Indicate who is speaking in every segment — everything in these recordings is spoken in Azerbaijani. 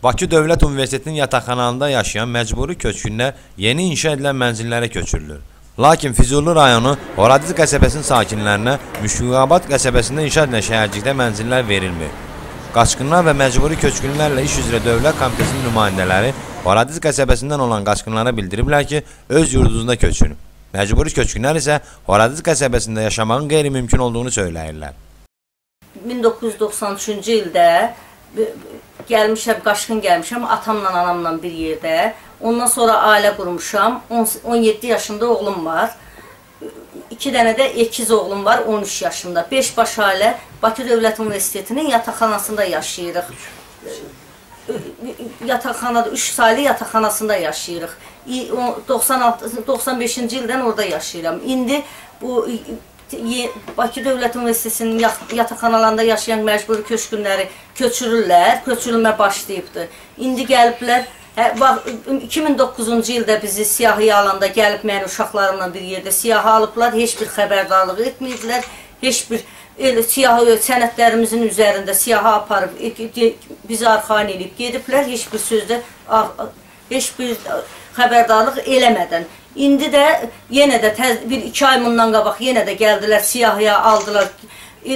Speaker 1: Bakı Dövlət Universitetinin yataqxanalarında yaşayan məcburi köçkünlər yeni inşa edilən mənzillərə köçürülür. Lakin Füzuli rayonu Horadiz qəsəbəsinin sakinlərinə Müşfiqabad qəsəbəsində inşa edilən şəhərcikdə mənzillər verilmir. Qaçqınlar və məcburi köçkünlərlə iş üzrə Dövlət Komitəsinin nümayəndələri Horadiz qəsəbəsindən olan qaçqınlara bildiriblər ki, öz yurdunuzda köçün. Məcburi köçkünlər isə Horadiz qəsəbəsində yaşamağın qeyri-mümkün olduğunu söyləyirlər.
Speaker 2: 1993-cü ildə qaçqın gəlmişəm, atamla, anamla bir yerdə. Ondan sonra ailə qurmuşam, 17 yaşında oğlum var. 2 dənə də əkiz oğlum var, 13 yaşında. 5 baş ailə Bakı Dövlət Universitetinin yataqxanasında yaşayırıq. Yataqxanada, 3 saylı yataqxanasında yaşayırıq. 95-ci ildən orada yaşayıram. İndi bu Bakı Dövlət Universitetinin yataqxanalarında yaşayan məcburi köçkünləri köçürürlər, köçürülmə başlayıbdır. İndi gəliblər, 2009-cu ildə bizi siyahıya alanda gəlib mənim uşaqlarımla bir yerdə siyahı alıblar, heç bir xəbərdarlıq etməyiblər, heç bir siyahı sənədlərimizin üzərində siyahı aparıb, bizi arxain edib gediblər, heç bir sözdə, heç bir xəbərdarlıq eləmədən. İndi də yenə də 1-2 ay bundan qabaq yenə də gəldilər, siyahıya aldılar,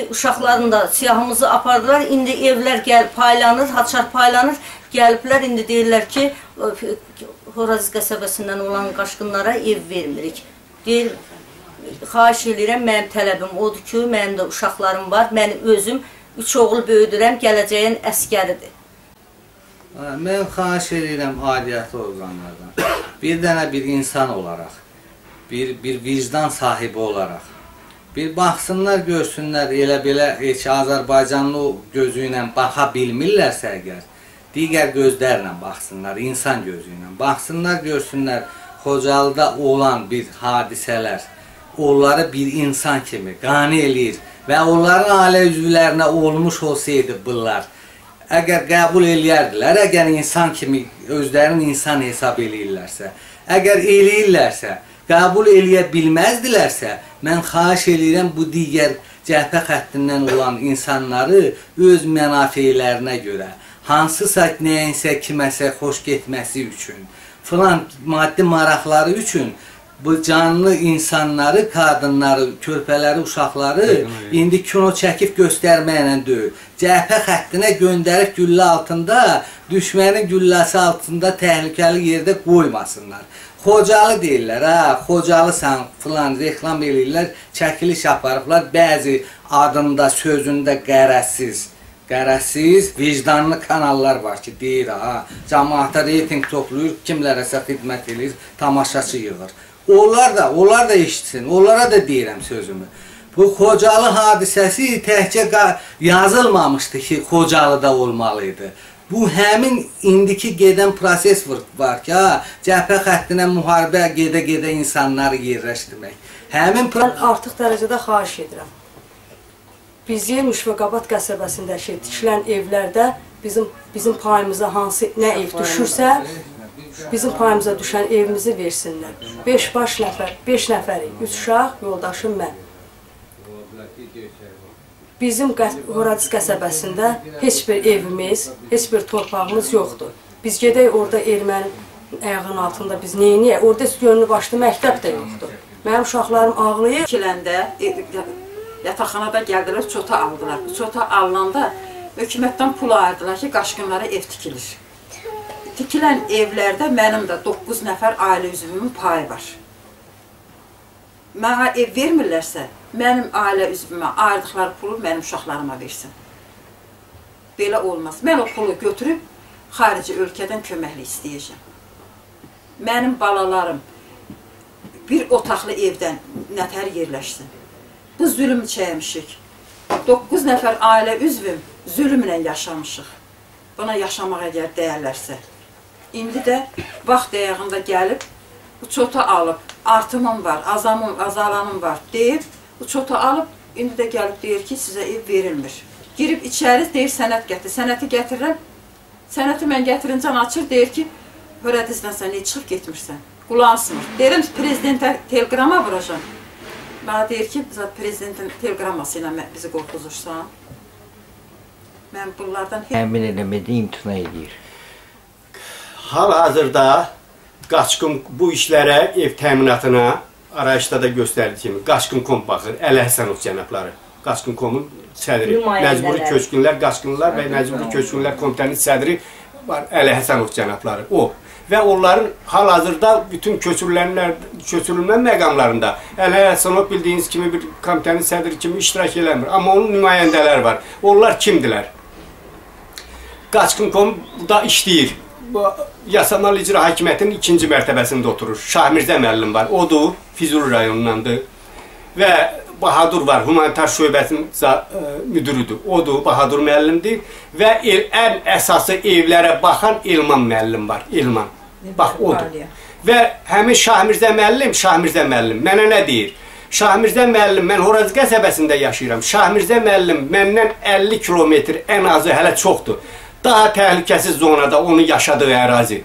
Speaker 2: uşaqların da siyahımızı apardılar. İndi evlər paylanır, haçar paylanır, gəliblər, indi deyirlər ki, Horadiz qəsəbəsindən olan qaçqınlara ev vermirik. Deyir, xahiş edirəm, mənim tələbim odur ki, mənim də uşaqlarım var, mən özüm 3 oğul böyüdürəm, gələcəyin əskəridir.
Speaker 3: Mən xahiş edirəm aidiyyatı orqanlardan, bir dənə bir insan olaraq, bir vicdan sahibi olaraq, bir baxsınlar, görsünlər, elə-belə heç Azərbaycanlı gözü ilə baxa bilmirlərsə əgər, digər gözlərlə baxsınlar, insan gözü ilə baxsınlar, görsünlər, Xocalıda olan bir hadisələr, onları bir insan kimi qane eləyir və onların ailə üzvlərinə olmuş olsaydı bunlar, əgər qəbul eləyərdilər, əgər insan kimi özlərini insan hesab eləyirlərsə, əgər eləyirlərsə, qəbul eləyə bilməzdilərsə, mən xahiş eləyirəm bu digər cəhbə xəttindən olan insanları öz mənafeylərinə görə, hansısa nəyinsə kiməsə xoş getməsi üçün, filan maddi maraqları üçün bu canlı insanları, qadınları, körpələri, uşaqları indi kino çəkib göstərməklə deyil. Cəhbə xəttinə göndərib güllə altında, düşmənin gülləsi altında təhlükəli yerdə qoymasınlar. Xocalı deyirlər, Xocalısan filan reklam eləyirlər, çəkiliş aparıblar, bəzi adında, sözündə qərəzsiz, vicdanlı kanallar var ki, deyir, cəmaata reyting toplayır, kimlərəsə xidmət edir, tamaşaçı yığır. Onlar da eşitsin, onlara da deyirəm sözümü. Bu Xocalı hadisəsi təhcə yazılmamışdı ki, Xocalıda olmalıydı. Bu həmin indiki gedən proses var ki, cəbhə xəttinə müharibə gedə-gedə insanları yerləşdirmək.
Speaker 4: Mən artıq dərəcədə xahiş edirəm. Bizi Müşfiqabad qəsəbəsində tikilən evlərdə bizim payımıza nə ev düşürsə, bizim payımıza düşən evimizi versinlər. 5 nəfərik, 3 uşaq, yoldaşım mən. Bizim Horadiz qəsəbəsində heç bir evimiz, heç bir torpağımız yoxdur. Biz gedək orada erməni ayağının altında biz neyniyək? Orada gönlü başlı məktəb də yoxdur. Mənim uşaqlarım ağlayır.
Speaker 5: Kiləndə, yataqxanada gəldilər, çota aldılar. Çota alınanda hökumətdən pul ayırdılar ki, qaçqınlara ev tikilir. Tikilən evlərdə mənim də 9 nəfər ailə üzvümün payı var. Mənə ev vermirlərsə, mənim ailə üzvümə ayırdıqları pulu mənim uşaqlarıma versin. Belə olmaz. Mən o pulu götürüb, xarici ölkədən köməkli istəyəcəm. Mənim balalarım bir otaqlı evdən nətər yerləşsin. Bu zülmü çəkmişik. 9 nəfər ailə üzvüm zülmlə yaşamışıq. Buna yaşamaq əgər dəyərlərsə. İndi də vaxt dəyağında gəlib, bu çota alıb, artımım var, azalanım var deyib, bu çota alıb, indi də gəlib deyir ki, sizə ev verilmir. Girib içəri deyir, sənət gətir. Sənəti gətirirəm, sənəti mən gətirincən açır, deyir ki, Höradizdən sən niyə çıxıb getmirsən? Qulağın sınır. Deyirəm, prezidentə telegrama vuracam. Bana deyir ki, prezidentin telegraması ilə bizi qorxuzursan. Mən bunlardan...
Speaker 6: Əmin eləmədə imtina edir. Hal-hazırda Qaçqın bu işlərə, ev təminatına arayışda da göstərdiyi kimi Qaçqın.com baxır, Əli Həsənov cənabları. Qaçqın.com-un sədri, Məcburi Köçkünlər, Qaçqınlar və Məcburi Köçkünlər Komitənin sədri var, Əli Həsənov cənabları. O və onların hal-hazırda bütün köçürülmə məqamlarında Əli Həsənov bildiyiniz kimi bir komitənin sədri kimi iştirak eləmir. Amma onun nümayəndələri var. Onlar kimdilər? Qaçqın.com burada işləyir. Yasamal İcra Hakimiyyətinin 2-ci mərtəbəsində oturur. Şahmirzə müəllim var, odur, Füzuli rayonundandır. Və Bahadur var, humanitar şöbəsinin müdürüdür, odur, Bahadur müəllimdir. Və ən əsası evlərə baxan Elman müəllim var, Elman. Bax, odur. Və həmin Şahmirzə müəllim mənə nə deyir? Şahmirzə müəllim, mən Horazi qəsəbəsində yaşayıram. Şahmirzə müəllim məndən 50 kilometr ən azı hələ çoxdur. Daha təhlükəsiz zonada onun yaşadığı ərazi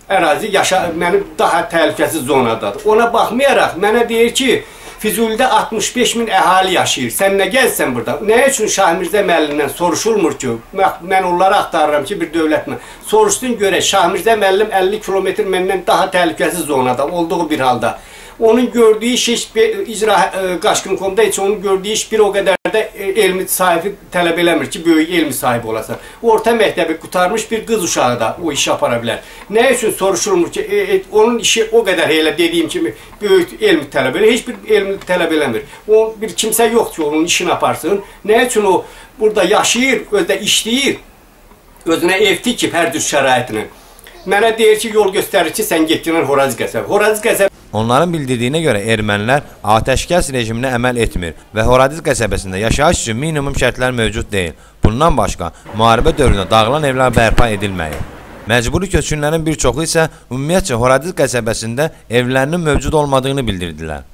Speaker 6: mənim daha təhlükəsiz zonadadır. Ona baxmayaraq mənə deyir ki, Füzulidə 65 min əhali yaşayır. Sən nə gəzsən burada? Nə üçün Şahmirzə müəllimdən soruşulmur ki? Mən onları axtarıram ki, bir dövlətlə. Soruşdun görə Şahmirzə müəllim 50 kilometr məndən daha təhlükəsiz zonada olduğu bir halda. Onun gördüyü iş icra Qaçqın.com'da heç onun gördüyü iş bir o qədər də elmi sahibi tələb eləmir ki, böyük elmi sahibi olasan. Orta məktəbi qutarmış bir qız uşağı da o işi apara bilər. Nə üçün soruşulmur ki, onun işi o qədər elə dediyim kimi böyük elmi tələb elə, heç bir elmi tələb eləmir. O bir kimsə yoxdur ki, onun işini aparsın. Nə üçün o burada yaşayır, özdə işləyir, özünə ev tikib hər cür şəraitini. Mənə deyir ki, yol göstərir ki, sən getdin Horazi qəsəbə.
Speaker 1: Onların bildirdiyinə görə ermənilər atəşkəs rejiminə əməl etmir və Horadiz qəsəbəsində yaşayış üçün minimum şərtlər mövcud deyil. Bundan başqa, müharibə dövründə dağılan evlər bərpa edilməyib. Məcburi köçkünlərin bir çoxu isə ümumiyyətcə Horadiz qəsəbəsində evlərinin mövcud olmadığını bildirdilər.